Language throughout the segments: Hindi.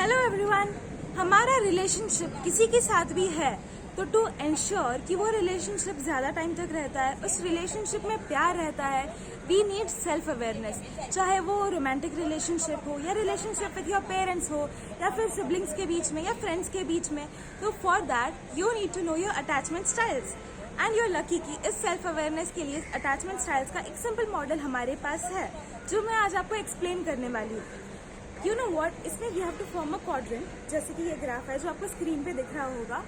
Hello everyone. हमारा रिलेशनशिप किसी के साथ भी है तो टू एंश्योर कि वो रिलेशनशिप ज़्यादा टाइम तक रहता है, उस रिलेशनशिप में प्यार रहता है, वी नीड सेल्फ अवेयरनेस। चाहे वो रोमांटिक रिलेशनशिप हो या रिलेशनशिप विद योर पेरेंट्स हो या फिर सिबलिंग्स के बीच में या फ्रेंड्स के बीच में, तो for that you need to know your attachment styles and you're lucky कि इस सेल्फ अवेयरनेस के लिए अटैचमेंट स्टाइल्स का एक सिंपल मॉडल हमारे पास है जो मैं आज आपको एक्सप्लेन करने वाली हूँ। यू नो वॉट, इसमें we have to form a quadrant, जैसे कि ये ग्राफ है जो आपको स्क्रीन पे दिख रहा होगा।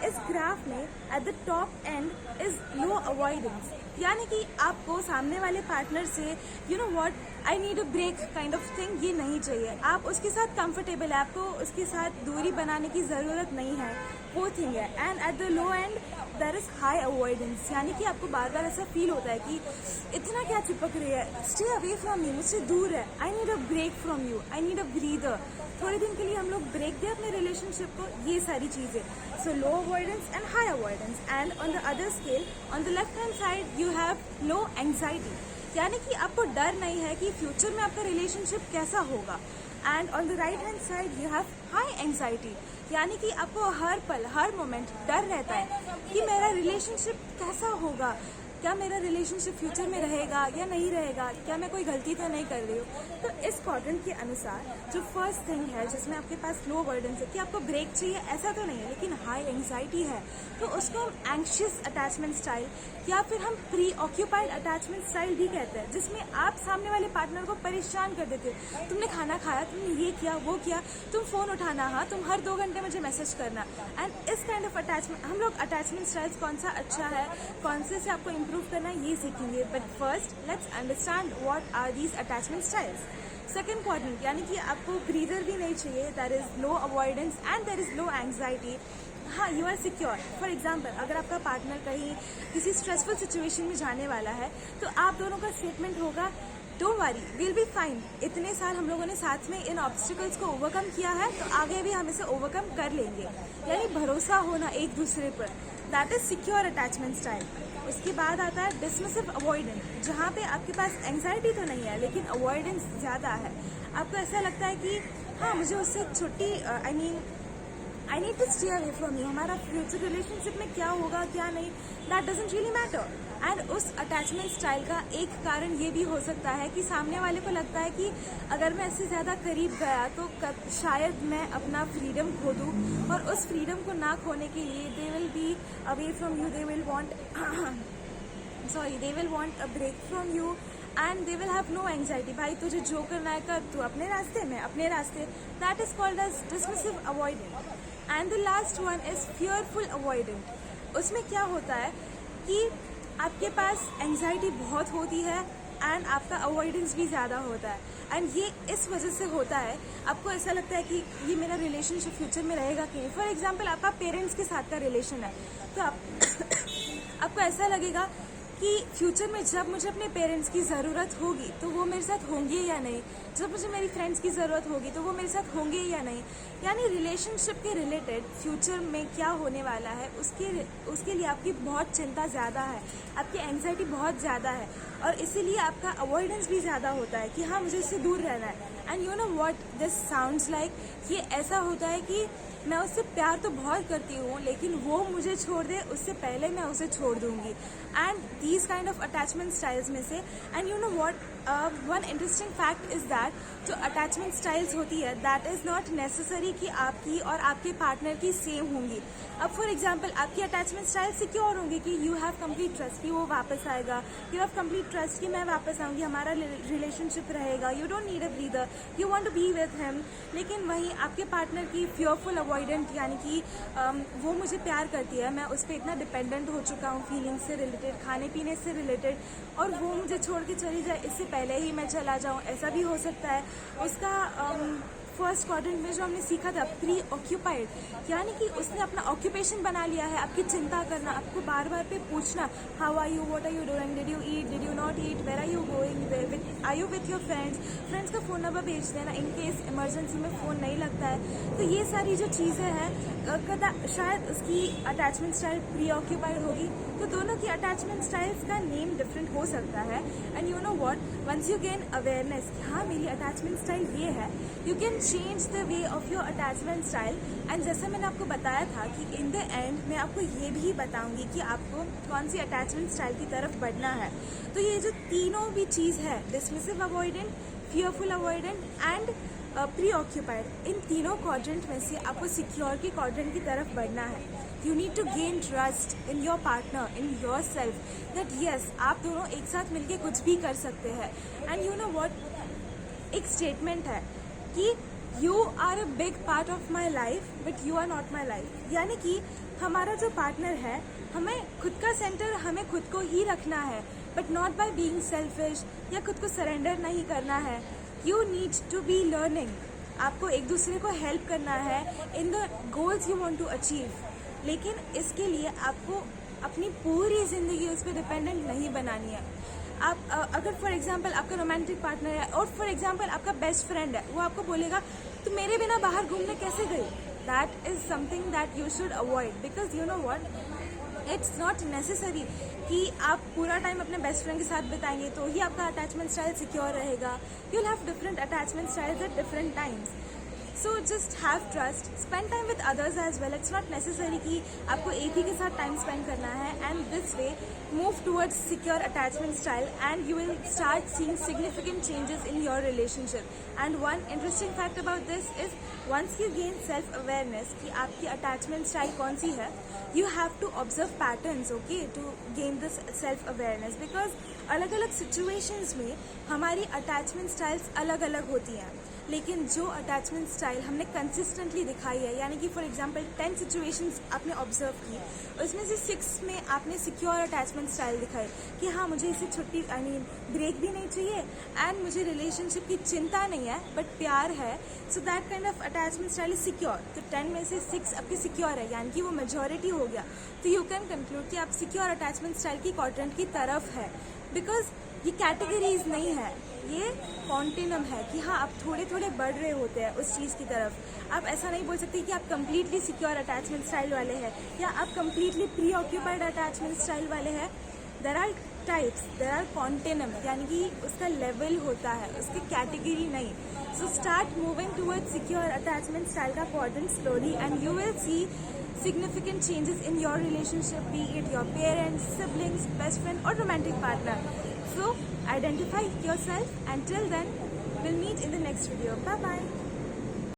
इस ग्राफ में at the top end is no avoidance, यानी कि आपको सामने वाले पार्टनर से you know what I need a break kind of thing ये नहीं चाहिए। आप उसके साथ कंफर्टेबल है, आपको उसके साथ दूरी बनाने की ज़रूरत नहीं है, वो थिंग है। And at the low end there is high avoidance, यानी कि आपको बार बार ऐसा फील होता है कि इतना क्या चिपक रही है, स्टे अवे फ्रॉम मी, मुझसे दूर है, I need a break from you, I need a breather, थोड़े दिन के लिए हम लोग ब्रेक दें अपने रिलेशनशिप को, ये सारी चीज़ें। So low avoidance and high avoidance. And on the other scale, on the left hand side you have low anxiety, यानी कि आपको डर नहीं है कि फ्यूचर में आपका रिलेशनशिप कैसा होगा। And on the right hand side you have high anxiety, यानी कि आपको हर पल हर मोमेंट डर रहता है कि मेरा रिलेशनशिप कैसा होगा, क्या मेरा रिलेशनशिप फ्यूचर में रहेगा या नहीं रहेगा, क्या मैं कोई गलती तो नहीं कर रही हूँ। तो इस क्वाड्रेंट के अनुसार जो फर्स्ट थिंग है जिसमें आपके पास लो अवॉइडेंस है कि आपको ब्रेक चाहिए, ऐसा तो नहीं है, लेकिन हाई एंग्जाइटी है, तो उसको हम एंग्शियस अटैचमेंट स्टाइल या फिर हम प्री ऑक्यूपाइड अटैचमेंट स्टाइल भी कहते हैं, जिसमें आप सामने वाले पार्टनर को परेशान कर देते हो। तुमने खाना खाया, तुमने ये किया वो किया, तुम फोन उठाना, हाँ तुम हर 2 घंटे मुझे मैसेज करना। एंड इस काइंड ऑफ अटैचमेंट, हम लोग अटैचमेंट स्टाइल्स कौन सा अच्छा है, कौन से आपको इम्प्रूव करना ये सीखेंगे। But first let's understand what are these attachment styles. Second quadrant, यानी कि आपको ब्रीदर भी नहीं चाहिए, there is low avoidance and there is low anxiety. हाँ, you are secure. For example, अगर आपका पार्टनर कहीं किसी स्ट्रेसफुल सिचुएशन में जाने वाला है तो आप दोनों का स्टेटमेंट होगा, don't worry will be fine, इतने साल हम लोगों ने साथ में इन ऑब्स्टिकल्स को ओवरकम किया है तो आगे भी हम इसे ओवरकम कर लेंगे, यानी भरोसा होना एक दूसरे पर, that is secure attachment style. उसके बाद आता है डिसमिसिव अवॉइडेंस, जहाँ पे आपके पास एंग्जाइटी तो नहीं है लेकिन अवॉइडेंस ज़्यादा है। आपको ऐसा लगता है कि हाँ मुझे उससे छुट्टी, I need to stay away from you, हमारा फ्यूचर रिलेशनशिप में क्या होगा क्या नहीं, that doesn't really matter. And उस अटैचमेंट स्टाइल का एक कारण ये भी हो सकता है कि सामने वाले को लगता है कि अगर मैं इससे ज़्यादा करीब गया तो शायद मैं अपना फ्रीडम खो दूँ, और उस फ्रीडम को ना खोने के लिए they will be away from you, they will want they will want a break from you and they will have no anxiety. भाई तुझे जो करना है कर, तू अपने रास्ते में अपने रास्ते, that is called as dismissive avoidant. And the last one is fearful avoidant. उसमें क्या होता है कि आपके पास एंग्जाइटी बहुत होती है एंड आपका अवॉइडेंस भी ज़्यादा होता है, एंड ये इस वजह से होता है, आपको ऐसा लगता है कि ये मेरा रिलेशनशिप फ्यूचर में रहेगा कि नहीं। फॉर एग्जाम्पल, आपका पेरेंट्स के साथ का रिलेशन है तो आपको ऐसा लगेगा कि फ्यूचर में जब मुझे अपने पेरेंट्स की ज़रूरत होगी तो वो मेरे साथ होंगे या नहीं, जब मुझे मेरी फ्रेंड्स की ज़रूरत होगी तो वो मेरे साथ होंगे या नहीं, यानी रिलेशनशिप के रिलेटेड फ्यूचर में क्या होने वाला है उसके लिए आपकी बहुत चिंता ज़्यादा है, आपकी एंग्जाइटी बहुत ज़्यादा है, और इसीलिए आपका अवॉइडेंस भी ज़्यादा होता है कि हाँ मुझे इससे दूर रहना है। And you know what this sounds like, ये ऐसा होता है कि मैं उससे प्यार तो बहुत करती हूँ लेकिन वो मुझे छोड़ दे उससे पहले मैं उसे छोड़ दूंगी। And these kind of attachment styles में से, and you know what, one interesting fact is that जो अटैचमेंट स्टाइल्स होती है दैट इज़ नॉट नेसेसरी कि आपकी और आपके पार्टनर की सेम होंगी। अब फॉर एग्जाम्पल, आपकी अटैचमेंट स्टाइल सिक्योर होंगी कि यू हैव कंप्लीट ट्रस्ट कि वो वापस आएगा, यू हैव कंप्लीट ट्रस्ट कि मैं वापस आऊँगी, हमारा रिलेशनशिप रहेगा, you don't need a breather, you want to be with him. लेकिन वहीं आपके पार्टनर की फियरफुल अवॉइडेंट, यानी कि वो मुझे प्यार करती है, मैं उस पर इतना डिपेंडेंट हो चुका हूँ फीलिंग्स से रिलेटेड, खाने पीने से रिलेटेड, और वो मुझे छोड़ के चली जाए इससे पहले ही मैं चला जाऊँ, ऐसा भी हो सकता है। उसका फर्स्ट क्वाड्रेंट में जो हमने सीखा था प्री ऑक्यूपाइड, यानी कि उसने अपना ऑक्यूपेशन बना लिया है, आपकी चिंता करना, आपको बार बार पे पूछना, how are you, what are you doing, did you eat, did you not eat, where are you going, are you with your friends का फ़ोन नंबर भेज देना इन केस इमरजेंसी में फ़ोन नहीं लगता है। तो ये सारी जो चीज़ें हैं शायद उसकी अटैचमेंट स्टाइल प्री ऑक्यूपाइड होगी, तो दोनों की अटैचमेंट स्टाइल्स का नेम डिफरेंट हो सकता है. And you know what, once you gain awareness कि हाँ मेरी अटैचमेंट स्टाइल ये है, you can change the way of your attachment style. And जैसा मैंने आपको बताया था कि इन द एंड मैं आपको ये भी बताऊंगी कि आपको कौन सी अटैचमेंट स्टाइल की तरफ बढ़ना है. तो ये जो तीनों भी चीज़ है, dismissive avoidant, fearful avoidant and preoccupied, इन तीनों क्वाड्रेंट में से आपको सिक्योर की क्वाड्रेंट की तरफ बढ़ना है. You need to gain trust in your partner, in yourself, that yes आप दोनों एक साथ मिलके कुछ भी कर सकते हैं. एंड यू नो व्हाट, एक स्टेटमेंट है कि you are a big part of my life but you are not my life. यानी कि हमारा जो पार्टनर है, हमें खुद का सेंटर हमें खुद को ही रखना है, but not by being selfish, या खुद को सरेंडर नहीं करना है. You need to be learning. आपको एक दूसरे को हेल्प करना है in the goals you want to achieve. लेकिन इसके लिए आपको अपनी पूरी ज़िंदगी उस पर डिपेंडेंट नहीं बनानी है. आप अगर फॉर एग्जांपल आपका रोमांटिक पार्टनर है और फॉर एग्जांपल आपका बेस्ट फ्रेंड है, वो आपको बोलेगा तो मेरे बिना बाहर घूमने कैसे गई, that is something that you should avoid. Because you know what, it's not necessary कि आप पूरा टाइम अपने बेस्ट फ्रेंड के साथ बिताएंगे तो ही आपका अटैचमेंट स्टाइल सिक्योर रहेगा. You will have different attachment styles at different times. So just have trust, spend time with others as well. It's not necessary कि आपको एक ही के साथ टाइम स्पेंड करना है. And this way move towards secure attachment style and you will start seeing significant changes in your relationship. And one interesting fact about this is, once you gain self awareness कि आपकी अटैचमेंट स्टाइल कौन सी है, you have to observe patterns, okay, to gain this self awareness. because अलग अलग situations में हमारी attachment styles अलग अलग होती हैं, लेकिन जो attachment style हमने consistently दिखाई है, यानी कि for example 10 situations आपने observe की, उसमें से 6 में आपने secure attachment style दिखाई कि हाँ मुझे इसे छुट्टी ब्रेक भी नहीं चाहिए एंड मुझे relationship की चिंता नहीं है बट प्यार है. so that kind of attachment style is secure. तो 10 में से 6 आपकी secure है, यानी कि वो majority हो गया. तो यू कैन कंक्लूड कि आप सिक्योर अटैचमेंट स्टाइल की क्वाड्रेंट की तरफ है. बिकॉज ये कैटेगरीज नहीं है, ये कॉन्टिनम है कि हाँ आप थोड़े थोड़े बढ़ रहे होते हैं उस चीज़ की तरफ. आप ऐसा नहीं बोल सकते कि आप कंप्लीटली सिक्योर अटैचमेंट स्टाइल वाले हैं या आप completely preoccupied attachment style वाले हैं. There are types, there are continuum, यानी कि उसका लेवल होता है, उसकी कैटेगरी नहीं. So start moving towards secure attachment style का quadrant slowly and you will see significant changes in your relationship, be it your parents, siblings, best friend or romantic partner. So identify yourself, and till then we'll meet in the next video. Bye bye.